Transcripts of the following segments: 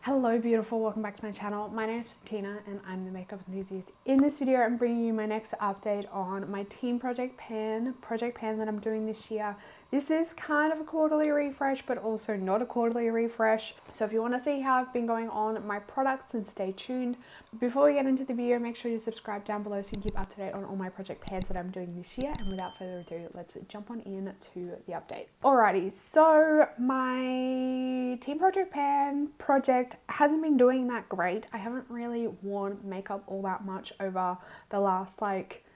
Hello beautiful, welcome back to my channel. My name is Tina and I'm the makeup enthusiast. In this video I'm bringing you my next update on my team project pan that I'm doing this year. This is kind of a quarterly refresh but also not a quarterly refresh. So if you want to see how I've been going on my products, then stay tuned. Before we get into the video, make sure you subscribe down below so you can keep up to date on all my project pans that I'm doing this year. And without further ado, let's jump on in to the update. Alrighty, so my team project pan project hasn't been doing that great. I haven't really worn makeup all that much over the last like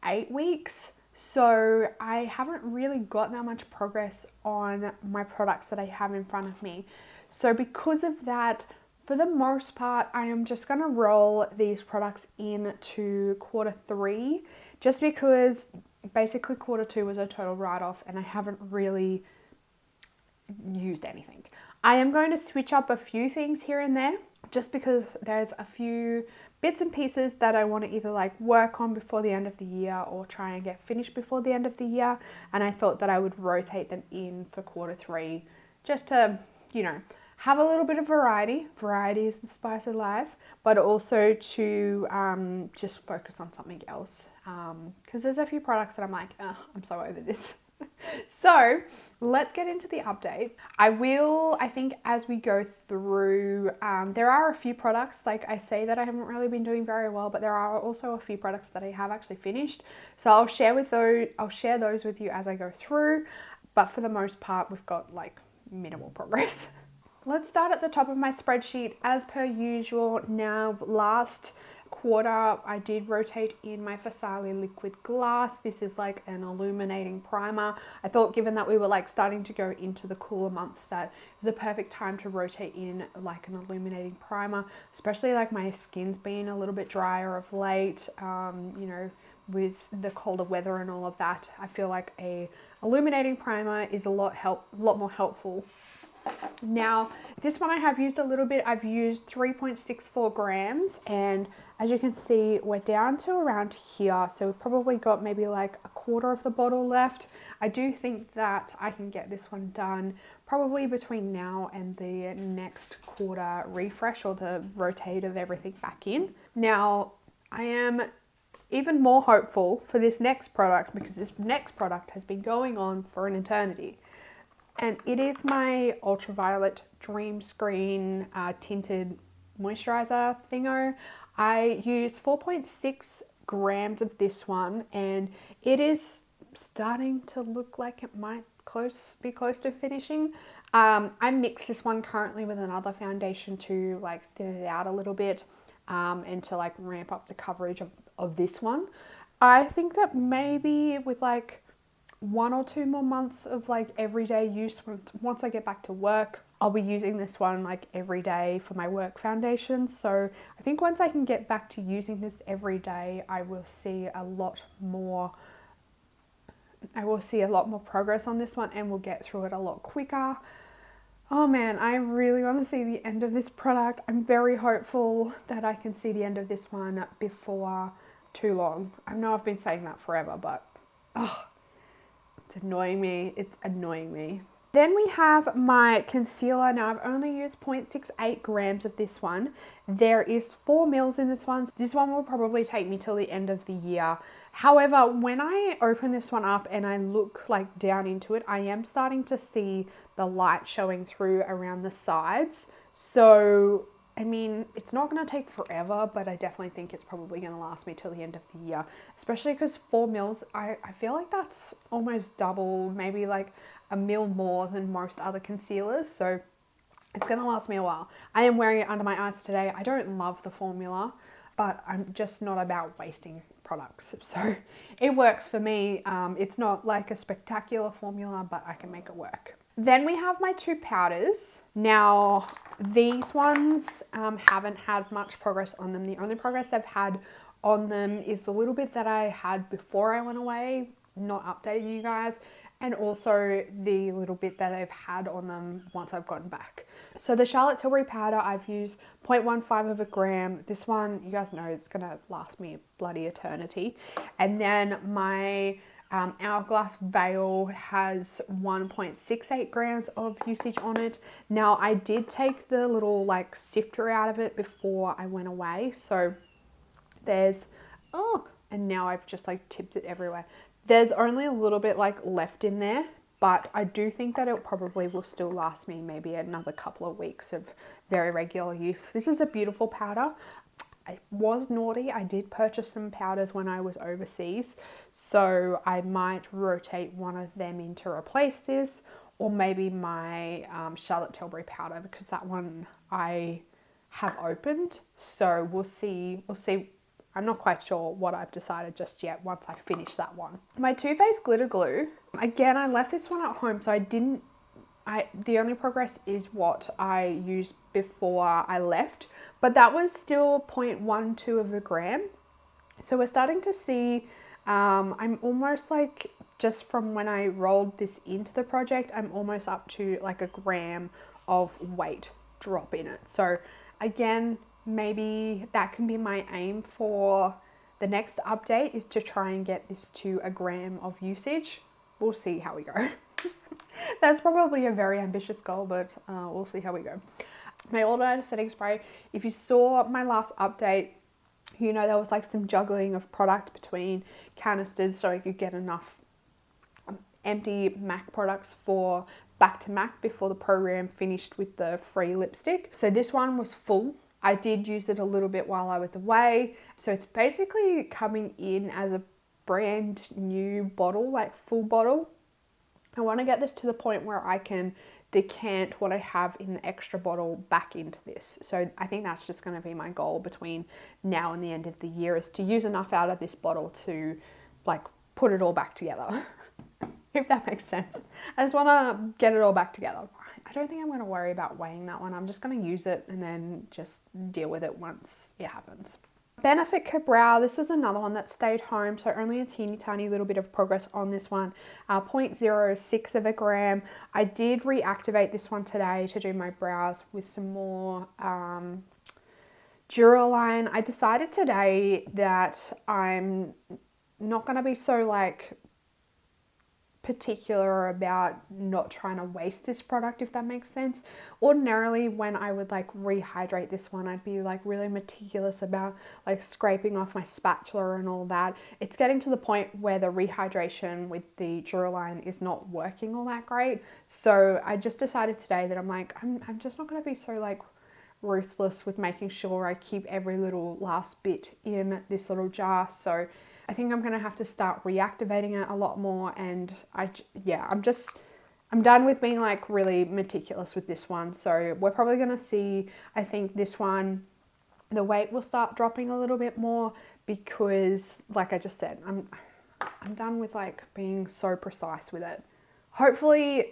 8 weeks. So I haven't really got that much progress on my products that I have in front of me. So because of that, for the most part, I am just going to roll these products into quarter 3, just because basically quarter 2 was a total write-off and I haven't really used anything. I am going to switch up a few things here and there, just because there's a few bits and pieces that I want to either like work on before the end of the year or try and get finished before the end of the year. And I thought that I would rotate them in for quarter 3 just to, you know, have a little bit of variety. Variety is the spice of life, but also to just focus on something else. Because there's a few products that I'm like, I'm so over this. So let's get into the update. I think as we go through, there are a few products, like I say, that I haven't really been doing very well, but there are also a few products that I have actually finished. So I'll share those with you as I go through. But for the most part, we've got like minimal progress. Let's start at the top of my spreadsheet as per usual. Now, last quarter I did rotate in my Farsali liquid glass. This is like an illuminating primer. I thought given that we were like starting to go into the cooler months, that is a perfect time to rotate in like an illuminating primer, especially like my skin's been a little bit drier of late, you know, with the colder weather and all of that. I feel like a illuminating primer is a lot more helpful. Now, this one I have used a little bit. I've used 3.64 grams, and as you can see, we're down to around here. So we've probably got maybe like a quarter of the bottle left. I do think that I can get this one done probably between now and the next quarter refresh, or the rotate of everything back in. Now, I am even more hopeful for this next product, because this next product has been going on for an eternity. And it is my Ultraviolet Dream Screen tinted moisturizer thingo. I used 4.6 grams of this one, and it is starting to look like it might be close to finishing. I mix this one currently with another foundation to like thin it out a little bit, and to like ramp up the coverage of this one. I think that maybe with like 1 or 2 more months of like everyday use, once I get back to work, I'll be using this one like every day for my work foundation. So I think once I can get back to using this every day, I will see a lot more progress on this one, and we'll get through it a lot quicker. Oh man, I really want to see the end of this product. I'm very hopeful that I can see the end of this one before too long. I know I've been saying that forever, but it's annoying me. It's annoying me. Then we have my concealer. Now, I've only used 0.68 grams of this one. There is 4 mils in this one. This one will probably take me till the end of the year. However, when I open this one up and I look like down into it, I am starting to see the light showing through around the sides. So, I mean, it's not going to take forever, but I definitely think it's probably going to last me till the end of the year, especially because 4 mils, I feel like that's almost double, maybe like a mil more than most other concealers. So it's going to last me a while. I am wearing it under my eyes today. I don't love the formula, but I'm just not about wasting products. So it works for me. It's not like a spectacular formula, but I can make it work. Then we have my 2 powders. Now, these ones haven't had much progress on them. The only progress they've had on them is the little bit that I had before I went away, not updating you guys, and also the little bit that I've had on them once I've gotten back. So the Charlotte Tilbury powder, I've used 0.15 of a gram. This one, you guys know, it's gonna last me a bloody eternity. And then my Hourglass Veil has 1.68 grams of usage on it. Now I did take the little like sifter out of it before I went away. So there's, oh, and now I've just like tipped it everywhere. There's only a little bit like left in there, but I do think that it probably will still last me maybe another couple of weeks of very regular use. This is a beautiful powder. I was naughty. I did purchase some powders when I was overseas, so I might rotate one of them in to replace this, or maybe my Charlotte Tilbury powder, because that one I have opened. So we'll see. I'm not quite sure what I've decided just yet once I finish that one. My Too Faced glitter glue, again, I left this one at home, so the only progress is what I used before I left, but that was still 0.12 of a gram. So we're starting to see, I'm almost like, just from when I rolled this into the project, I'm almost up to like a gram of weight drop in it. So again, maybe that can be my aim for the next update, is to try and get this to a gram of usage. We'll see how we go. That's probably a very ambitious goal, but we'll see how we go. My All Night Setting Spray, if you saw my last update, you know there was like some juggling of product between canisters so I could get enough empty MAC products for back to MAC before the program finished with the free lipstick. So this one was full. I did use it a little bit while I was away. So it's basically coming in as a brand new bottle, like full bottle. I want to get this to the point where I can decant what I have in the extra bottle back into this. So I think that's just going to be my goal between now and the end of the year, is to use enough out of this bottle to like put it all back together. If that makes sense. I just want to get it all back together. I don't think I'm going to worry about weighing that one. I'm just going to use it and then just deal with it once it happens. Benefit Brow, this was another one that stayed home, so only a teeny tiny little bit of progress on this one. 0.06 of a gram. I did reactivate this one today to do my brows with some more Duraline. I decided today that I'm not going to be so like particular about not trying to waste this product, if that makes sense. Ordinarily, when I would like rehydrate this one, I'd be like really meticulous about like scraping off my spatula and all that. It's getting to the point where the rehydration with the Duraline is not working all that great. So I just decided today that I'm just not going to be so like ruthless with making sure I keep every little last bit in this little jar. So I think I'm going to have to start reactivating it a lot more, and I'm done with being like really meticulous with this one. So we're probably going to see, I think this one, the weight will start dropping a little bit more, because like I just said, I'm done with like being so precise with it. Hopefully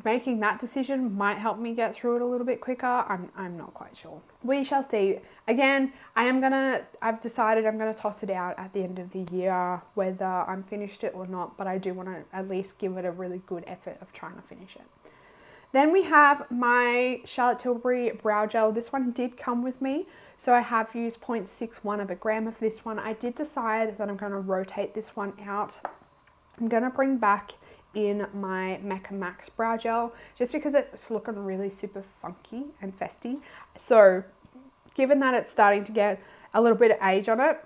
making that decision might help me get through it a little bit quicker. I'm not quite sure. We shall see. Again, I've decided I'm gonna toss it out at the end of the year, whether I'm finished it or not, but I do want to at least give it a really good effort of trying to finish it. Then we have my Charlotte Tilbury Brow Gel. This one did come with me, so I have used 0.61 of a gram of this one. I did decide that I'm gonna rotate this one out. I'm gonna bring back in my Mecca Max Brow Gel, just because it's looking really super funky and festy. So given that it's starting to get a little bit of age on it,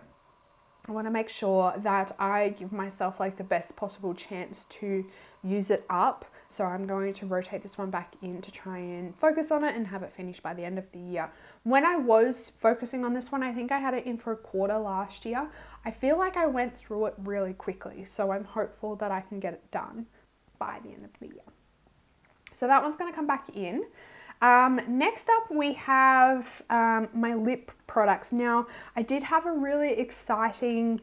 I want to make sure that I give myself like the best possible chance to use it up. So I'm going to rotate this one back in to try and focus on it and have it finished by the end of the year. When I was focusing on this one, I think I had it in for a quarter last year. I feel like I went through it really quickly, so I'm hopeful that I can get it done by the end of the year. So that one's going to come back in. Next up we have my lip products. Now I did have a really exciting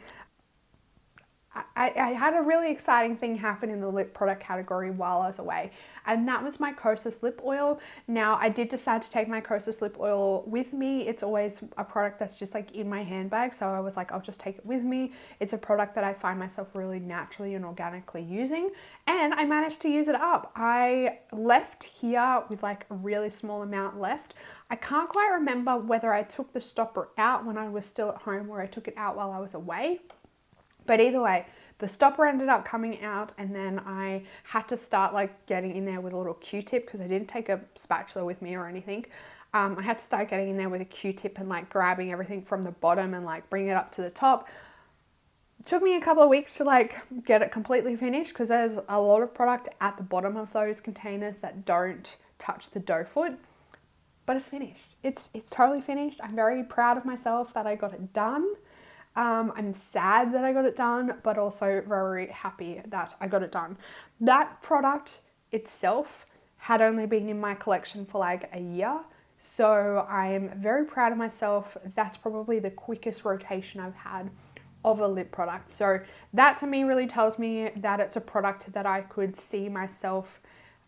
I had a really exciting thing happen in the lip product category while I was away, and that was my Kosas lip oil. Now I did decide to take my Kosas lip oil with me. It's always a product that's just like in my handbag, so I was like, I'll just take it with me. It's a product that I find myself really naturally and organically using, and I managed to use it up. I left here with like a really small amount left. I can't quite remember whether I took the stopper out when I was still at home or I took it out while I was away. But either way, the stopper ended up coming out, and then I had to start like getting in there with a little Q-tip because I didn't take a spatula with me or anything. I had to start getting in there with a Q-tip and like grabbing everything from the bottom and like bringing it up to the top. It took me a couple of weeks to like get it completely finished because there's a lot of product at the bottom of those containers that don't touch the dough foot, but it's finished. It's totally finished. I'm very proud of myself that I got it done. I'm sad that I got it done, but also very happy that I got it done. That product itself had only been in my collection for like a year, so I'm very proud of myself. That's probably the quickest rotation I've had of a lip product. So that to me really tells me that it's a product that I could see myself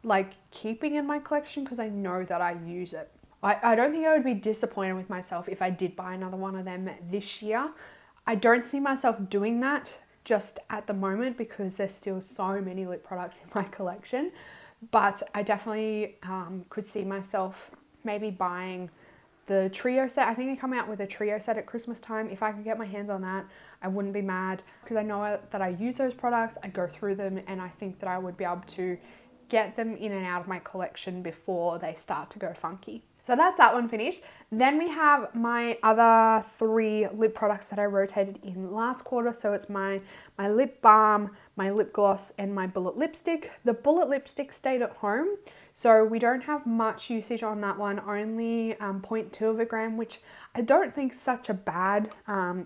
like keeping in my collection because I know that I use it. I don't think I would be disappointed with myself if I did buy another one of them this year. I don't see myself doing that just at the moment because there's still so many lip products in my collection, but I definitely could see myself maybe buying the trio set. I think they come out with a trio set at Christmas time. If I could get my hands on that, I wouldn't be mad because I know that I use those products, I go through them, and I think that I would be able to get them in and out of my collection before they start to go funky. So that's that one finished. Then we have my other 3 lip products that I rotated in last quarter. So it's my lip balm, my lip gloss, and my bullet lipstick. The bullet lipstick stayed at home, so we don't have much usage on that one, only 0.2 of a gram, which I don't think is such a bad,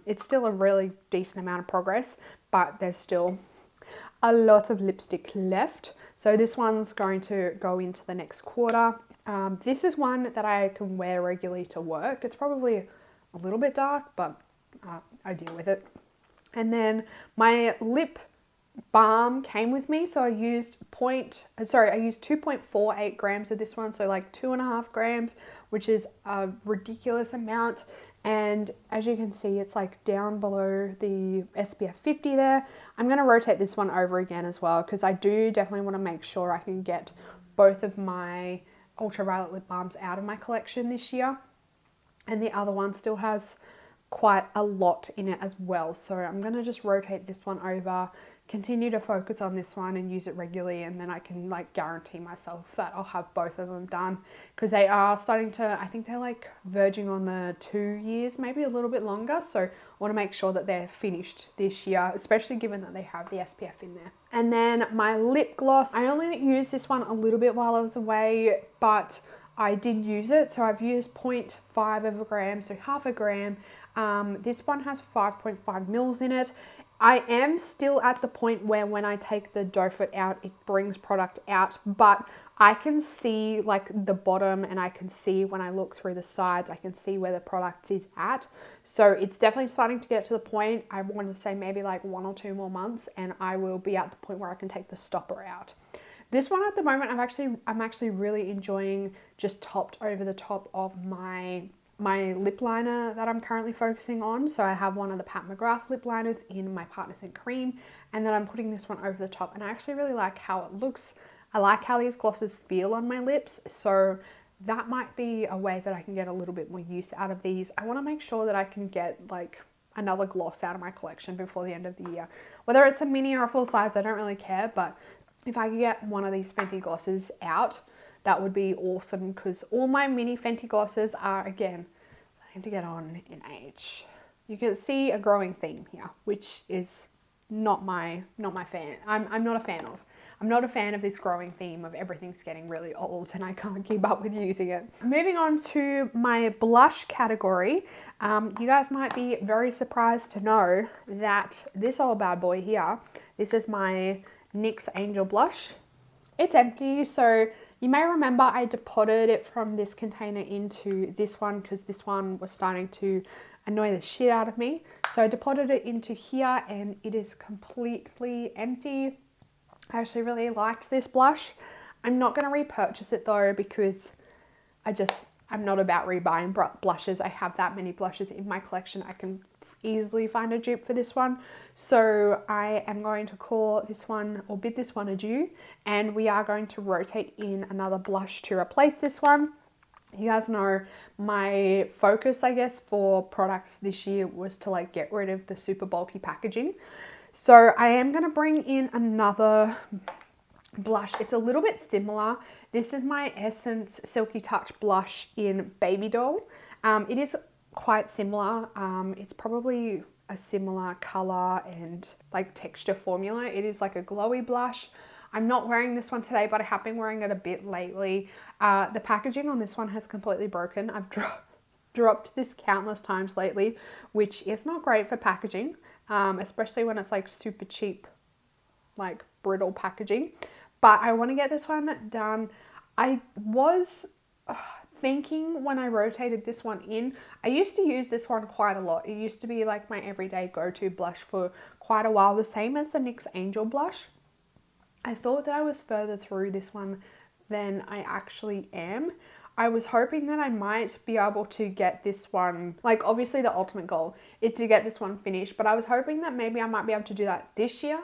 it's still a really decent amount of progress, but there's still a lot of lipstick left. So this one's going to go into the next quarter. This is one that I can wear regularly to work. It's probably a little bit dark, but I deal with it. And then my lip balm came with me, so I used 2.48 grams of this one, so like 2.5 grams, which is a ridiculous amount. And as you can see, it's like down below the SPF 50 there. I'm going to rotate this one over again as well because I do definitely want to make sure I can get both of my ultraviolet lip balms out of my collection this year. And the other one still has quite a lot in it as well. So I'm going to just rotate this one over, continue to focus on this one and use it regularly, and then I can like guarantee myself that I'll have both of them done because they are starting to, I think they're like verging on the 2 years, maybe a little bit longer. So I want to make sure that they're finished this year, especially given that they have the SPF in there. And then my lip gloss, I only used this one a little bit while I was away, but I did use it. So I've used 0.5 of a gram, so half a gram. This one has 5.5 mils in it. I am still at the point where when I take the dough foot out, it brings product out, but I can see like the bottom, and I can see when I look through the sides, I can see where the product is at. So it's definitely starting to get to the point. I want to say maybe like 1 or 2 more months and I will be at the point where I can take the stopper out. This one at the moment, I'm actually really enjoying just topped over the top of my lip liner that I'm currently focusing on. So I have one of the Pat McGrath lip liners in my Partners in Cream, and then I'm putting this one over the top, and I actually really like how it looks. I like how these glosses feel on my lips, so that might be a way that I can get a little bit more use out of these. I want to make sure that I can get like another gloss out of my collection before the end of the year. Whether it's a mini or a full size, I don't really care, but if I could get one of these Fenty glosses out, that would be awesome because all my mini Fenty glosses are, again, starting to get on in age. You can see a growing theme here, which is not my fan. I'm not a fan of. I'm not a fan of this growing theme of everything's getting really old and I can't keep up with using it. Moving on to my blush category, you guys might be very surprised to know that this old bad boy here, this is my NYX Angel Blush. It's empty, so you may remember I depotted it from this container into this one because this one was starting to annoy the shit out of me. So I depotted it into here and it is completely empty. I actually really liked this blush. I'm not going to repurchase it though because I'm not about rebuying blushes. I have that many blushes in my collection. I can easily find a dupe for this one. So I am going to call this one or bid this one adieu, and we are going to rotate in another blush to replace this one. You guys know my focus, I guess, for products this year was to like get rid of the super bulky packaging. So I am going to bring in another blush. It's a little bit similar. This is my Essence Silky Touch blush in Baby Doll. It is quite similar. It's probably a similar color and like texture formula. It is like a glowy blush. I'm not wearing this one today, but I have been wearing it a bit lately. The packaging on this one has completely broken. I've dropped this countless times lately, which is not great for packaging, especially when it's like super cheap, like brittle packaging. But I want to get this one done. I was thinking when I rotated this one in, I used to use this one quite a lot. It used to be like my everyday go-to blush for quite a while, the same as the NYX Angel blush. I thought that I was further through this one than I actually am. I was hoping that I might be able to get this one, like obviously the ultimate goal is to get this one finished, but I was hoping that maybe I might be able to do that this year.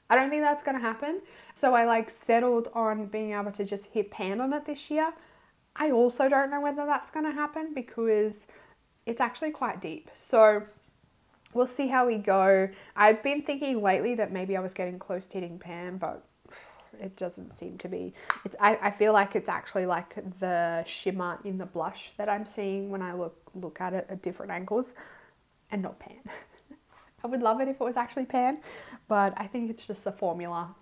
I don't think that's going to happen. So I like settled on being able to just hit pan on it this year. I also don't know whether that's going to happen because it's actually quite deep. So we'll see how we go. I've been thinking lately that maybe I was getting close to hitting pan, but it doesn't seem to be. I feel like it's actually like the shimmer in the blush that I'm seeing when I look at it at different angles and not pan. I would love it if it was actually pan, but I think it's just a formula.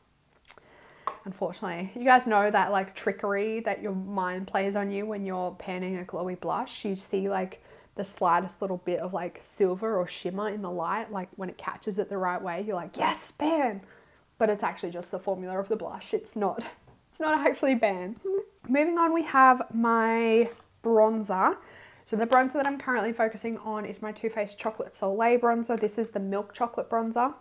Unfortunately, you guys know that like trickery that your mind plays on you when you're panning a glowy blush. You see like the slightest little bit of like silver or shimmer in the light, like when it catches it the right way, you're like, yes, pan. But it's actually just the formula of the blush. It's not actually pan. Moving on, we have my bronzer. So the bronzer that I'm currently focusing on is my Too Faced Chocolate Soleil bronzer. This is the Milk Chocolate bronzer.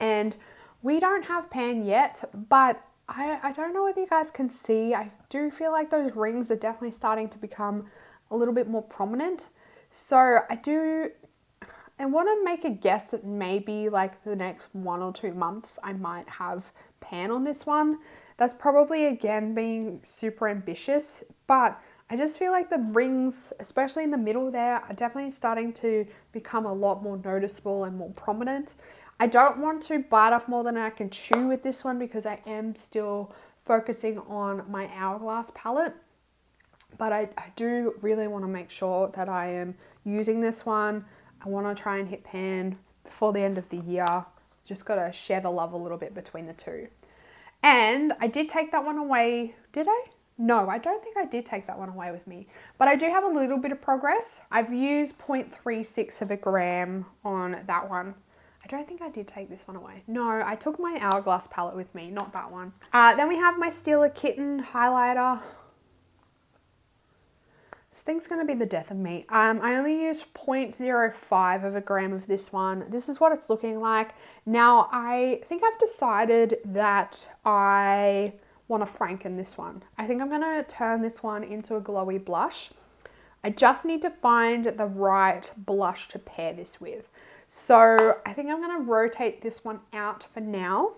And we don't have pan yet, but I don't know whether you guys can see. I do feel like those rings are definitely starting to become a little bit more prominent. So I want to make a guess that maybe like the next 1 or 2 months I might have pan on this one. That's probably again being super ambitious, but I just feel like the rings, especially in the middle there, are definitely starting to become a lot more noticeable and more prominent. I don't want to bite off more than I can chew with this one because I am still focusing on my Hourglass palette. But I do really want to make sure that I am using this one. I want to try and hit pan before the end of the year. Just got to share the love a little bit between the two. And I did take that one away. Did I? No, I don't think I did take that one away with me. But I do have a little bit of progress. I've used 0.36 of a gram on that one. I don't think I did take this one away. No, I took my Hourglass palette with me, not that one. Then we have my Stila Kitten highlighter. This thing's going to be the death of me. I only used 0.05 of a gram of this one. This is what it's looking like. Now, I think I've decided that I want to franken this one. I think I'm going to turn this one into a glowy blush. I just need to find the right blush to pair this with. So I think I'm going to rotate this one out for now.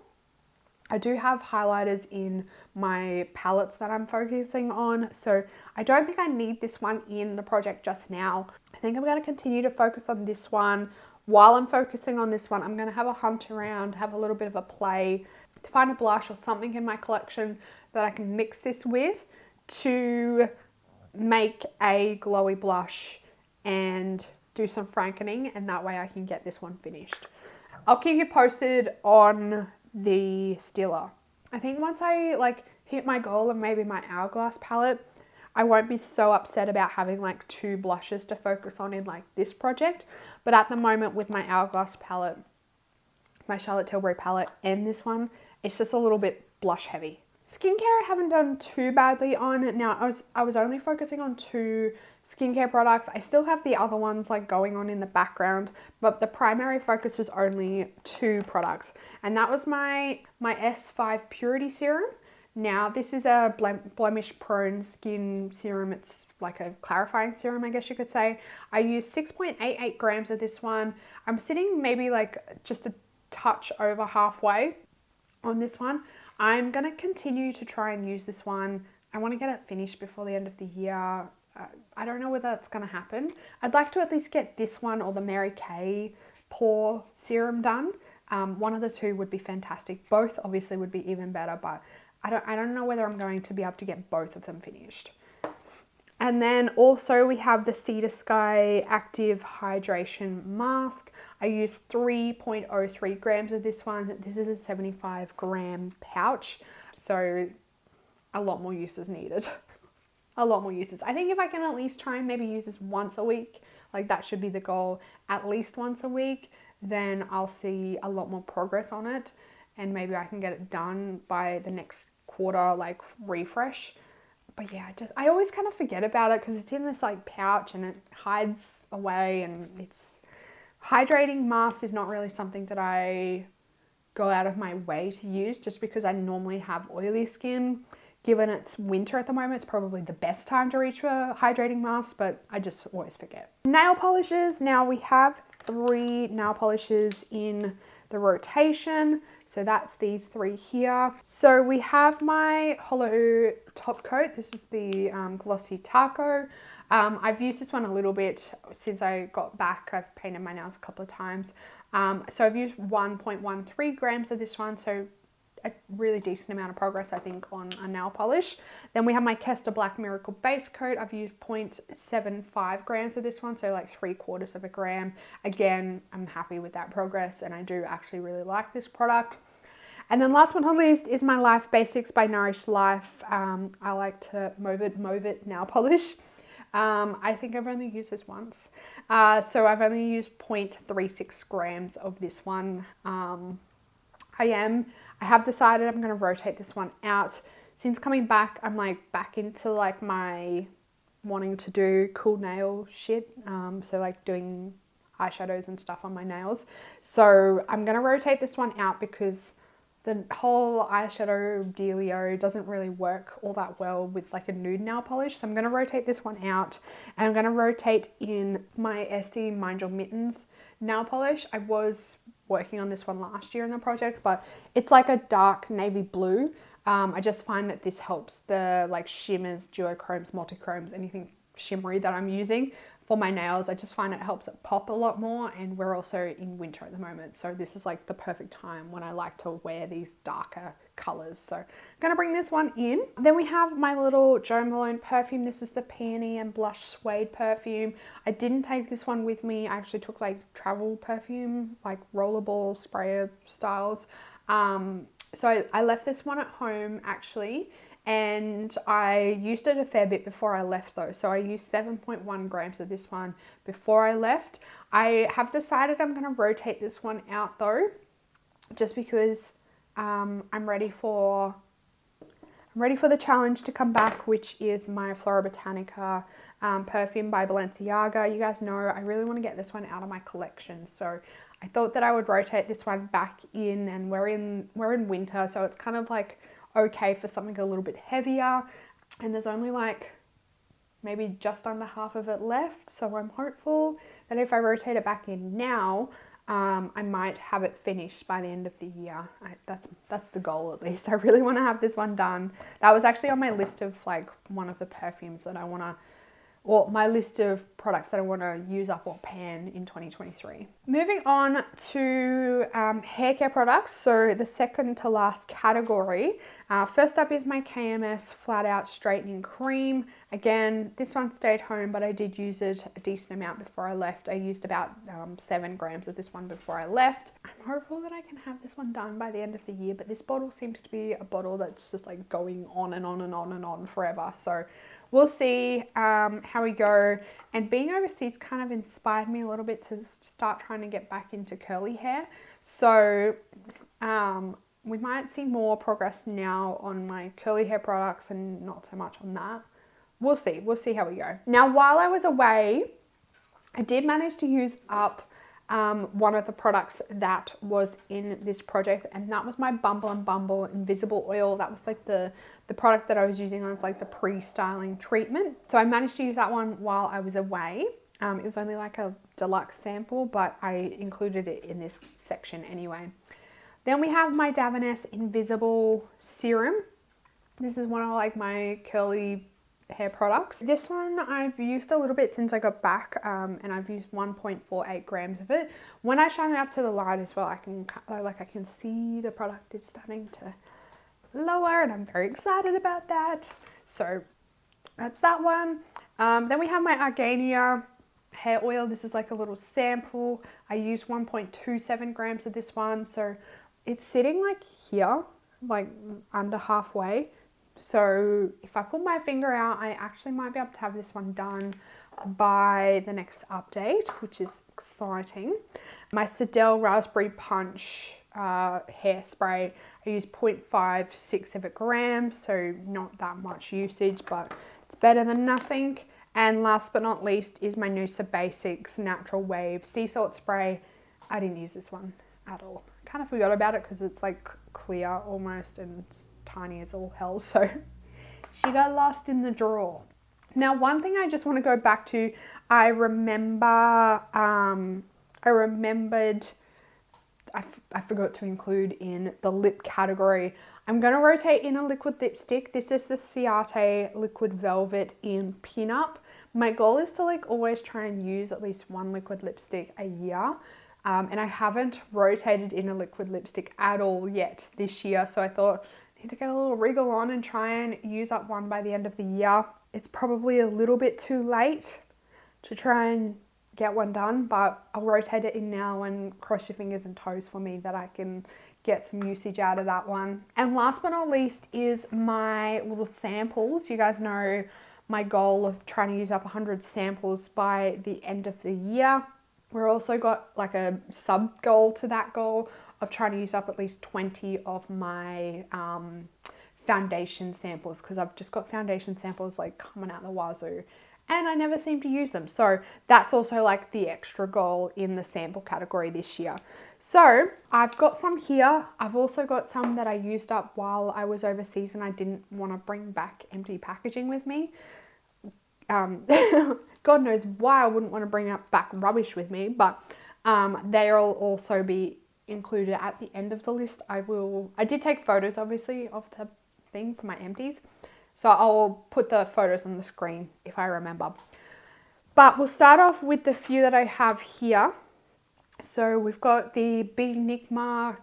I do have highlighters in my palettes that I'm focusing on, so I don't think I need this one in the project just now. I think I'm going to continue to focus on this one. While I'm focusing on this one, I'm going to have a hunt around, have a little bit of a play to find a blush or something in my collection that I can mix this with to make a glowy blush and do some frankening, and that way I can get this one finished. I'll keep you posted on the Stila. I think once I like hit my goal of maybe my Hourglass palette, I won't be so upset about having like 2 blushes to focus on in like this project. But at the moment with my Hourglass palette, my Charlotte Tilbury palette and this one, it's just a little bit blush heavy. Skincare I haven't done too badly on. Now I was only focusing on 2 skincare products. I still have the other ones like going on in the background, but the primary focus was only 2 products, and that was my S5 Purity Serum. Now this is a blemish prone skin serum. It's like a clarifying serum, I guess you could say. I used 6.88 grams of this one. I'm sitting maybe like just a touch over halfway on this one. I'm going to continue to try and use this one. I want to get it finished before the end of the year. I don't know whether that's going to happen. I'd like to at least get this one or the Mary Kay pore serum done. One of the two would be fantastic. Both obviously would be even better, but I don't know whether I'm going to be able to get both of them finished. And then also we have the Sea to Sky Active Hydration Mask. I used 3.03 grams of this one. This is a 75 gram pouch, so a lot more uses needed. A lot more uses. I think if I can at least try and maybe use this once a week, like that should be the goal, at least once a week, then I'll see a lot more progress on it, and maybe I can get it done by the next quarter, like refresh. But yeah, I always kind of forget about it because it's in this like pouch and it hides away, and it's hydrating mask is not really something that I go out of my way to use, just because I normally have oily skin. Given it's winter at the moment, it's probably the best time to reach for a hydrating mask, but I just always forget. Nail polishes. Now we have 3 nail polishes in the rotation. So that's these 3 here. So we have my Hollow top coat. This is the Glossy Taco. I've used this one a little bit since I got back. I've painted my nails a couple of times. So I've used 1.13 grams of this one. So a really decent amount of progress, I think, on a nail polish. Then we have my Kester Black Miracle base coat. I've used 0.75 grams of this one, so like 3/4 of a gram. Again, I'm happy with that progress, and I do actually really like this product. And then last but not least is my Life Basics by Nourish Life. I like to Move It nail polish. I think I've only used this once. So I've only used 0.36 grams of this one. I have decided I'm going to rotate this one out. Since coming back, I'm like back into like my wanting to do cool nail shit. So like doing eyeshadows and stuff on my nails. So I'm going to rotate this one out because the whole eyeshadow dealio doesn't really work all that well with like a nude nail polish. So I'm going to rotate this one out, and I'm going to rotate in my Essie Mind Your Mittens nail polish. I was working on this one last year in the project, but it's like a dark navy blue. I just find that this helps the like shimmers, duochromes, multichromes, anything shimmery that I'm using for my nails. I just find it helps it pop a lot more, and we're also in winter at the moment, so this is like the perfect time when I like to wear these darker colors. So I'm gonna bring this one in. Then we have my little Jo Malone perfume. This is the Peony and Blush Suede perfume. I didn't take this one with me. I actually took like travel perfume, like rollerball sprayer styles. So I left this one at home actually, and I used it a fair bit before I left though. So I used 7.1 grams of this one before I left. I have decided I'm going to rotate this one out though, just because I'm ready for the challenge to come back, which is my Flora Botanica perfume by Balenciaga. You guys know I really want to get this one out of my collection, so I thought that I would rotate this one back in, and we're in winter, so it's kind of like okay for something a little bit heavier, and there's only like maybe just under half of it left, so I'm hopeful that if I rotate it back in now, I might have it finished by the end of the year. That's the goal, at least. I really want to have this one done. That was actually on my list of like one of the perfumes that I want to, or my list of products that I want to use up or pan in 2023. Moving on to hair care products. So the second to last category. First up is my KMS Flat Out Straightening Cream. Again, this one stayed home, but I did use it a decent amount before I left. I used about 7 grams of this one before I left. I'm hopeful that I can have this one done by the end of the year, but this bottle seems to be a bottle that's just like going on and on and on and on forever. So we'll see how we go. And being overseas kind of inspired me a little bit to start trying to get back into curly hair. So we might see more progress now on my curly hair products and not so much on that. We'll see how we go. Now, while I was away, I did manage to use up one of the products that was in this project, and that was my Bumble and Bumble Invisible Oil. That was like the product that I was using on like the pre-styling treatment. So I managed to use that one while I was away. It was only like a deluxe sample, but I included it in this section anyway. Then we have my Davines Invisible Serum. This is one of like my curly hair products. This one I've used a little bit since I got back, and I've used 1.48 grams of it. When I shine it up to the light as well, I can see the product is starting to lower, and I'm very excited about that. So that's that one. Then we have my Argania hair oil. This is like a little sample. I used 1.27 grams of this one, so it's sitting like here, like under halfway. So if I put my finger out, I actually might be able to have this one done by the next update, which is exciting. My Sedell Raspberry Punch hairspray, I use 0.56 of a gram, so not that much usage, but it's better than nothing. And last but not least is my Noosa Basics Natural Wave Sea Salt Spray. I didn't use this one at all. Kind of forgot about it because it's like clear almost and it's tiny as all hell, so she got lost in the drawer. Now, one thing I just want to go back to, I forgot to include in the lip category. I'm going to rotate in a liquid lipstick. This is the Ciate Liquid Velvet in Pin Up. My goal is to like always try and use at least one liquid lipstick a year. And I haven't rotated in a liquid lipstick at all yet this year. So I thought I need to get a little wriggle on and try and use up one by the end of the year. It's probably a little bit too late to try and get one done, but I'll rotate it in now and cross your fingers and toes for me that I can get some usage out of that one. And last but not least is my little samples. You guys know my goal of trying to use up 100 samples by the end of the year. We're also got like a sub goal to that goal of trying to use up at least 20 of my foundation samples, because I've just got foundation samples like coming out the wazoo and I never seem to use them. So that's also like the extra goal in the sample category this year. So I've got some here. I've also got some that I used up while I was overseas and I didn't want to bring back empty packaging with me. God knows why I wouldn't want to bring back rubbish with me, but they'll also be included at the end of the list. I did take photos obviously of the thing for my empties, so I'll put the photos on the screen if I remember. But we'll start off with the few that I have here. So we've got the Big Enigma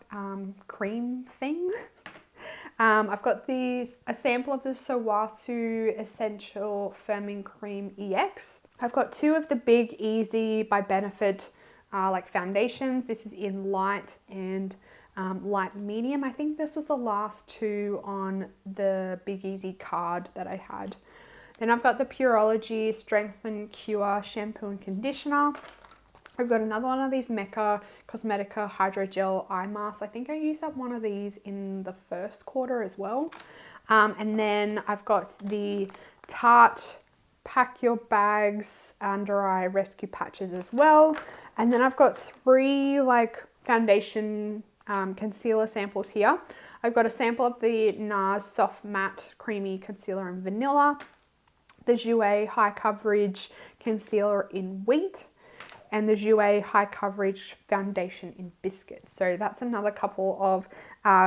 cream thing. I've got a sample of the Sawasu Essential Firming Cream EX. I've got two of the Big Easy by Benefit like foundations. This is in light and light medium. I think this was the last two on the Big Easy card that I had. Then I've got the Pureology Strengthen Cure Shampoo and Conditioner. I've got another one of these Mecca Cosmetica Hydrogel Eye Masks. I think I used up one of these in the first quarter as well. And then I've got the Tarte Pack Your Bags Under Eye Rescue Patches as well. And then I've got three like foundation concealer samples here. I've got a sample of the NARS Soft Matte Creamy Concealer in Vanilla, the Jouer High Coverage Concealer in Wheat, and the Jouer High Coverage Foundation in Biscuit. So that's another couple of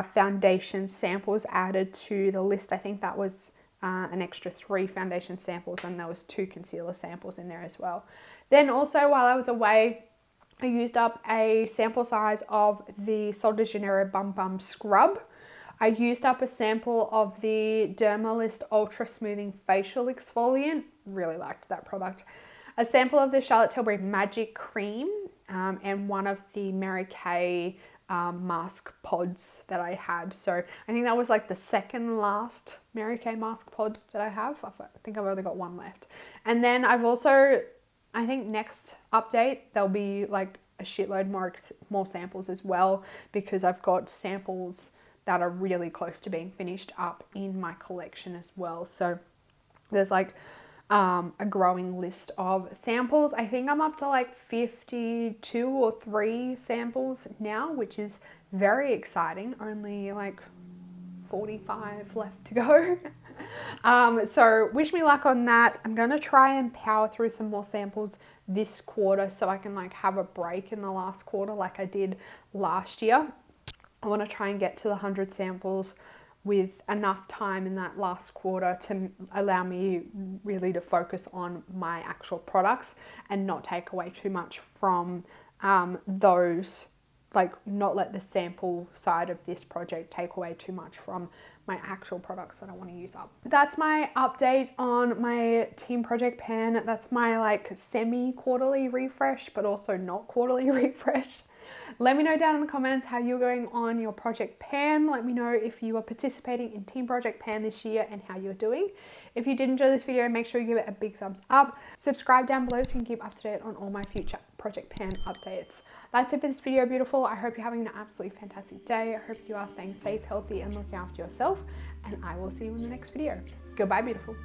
foundation samples added to the list. I think that was an extra 3 foundation samples, and there was 2 concealer samples in there as well. Then also while I was away, I used up a sample size of the Sol de Janeiro Bum Bum Scrub. I used up a sample of the Dermalist Ultra Smoothing Facial Exfoliant. Really liked that product. A sample of the Charlotte Tilbury Magic Cream and one of the Mary Kay mask pods that I had. So I think that was like the second last Mary Kay mask pod that I have. I think I've only got one left. And then I've also, I think next update, there'll be like a shitload more samples as well, because I've got samples that are really close to being finished up in my collection as well. So there's like a growing list of samples. I think I'm up to like 52 or 3 samples now, which is very exciting. Only like 45 left to go. So wish me luck on that. I'm going to try and power through some more samples this quarter so I can like have a break in the last quarter like I did last year. I want to try and get to the 100 samples with enough time in that last quarter to allow me really to focus on my actual products and not take away too much from those, like not let the sample side of this project take away too much from my actual products that I want to use up. That's my update on my team project pan. That's my like semi-quarterly refresh, but also not quarterly refresh. Let me know down in the comments how you're going on your project pan. Let me know if you are participating in Team Project Pan this year and how you're doing. If you did enjoy this video, make sure you give it a big thumbs up. Subscribe down below so you can keep up to date on all my future Project Pan updates. That's it for this video, beautiful. I hope you're having an absolutely fantastic day. I hope you are staying safe, healthy, and looking after yourself. And I will see you in the next video. Goodbye, beautiful.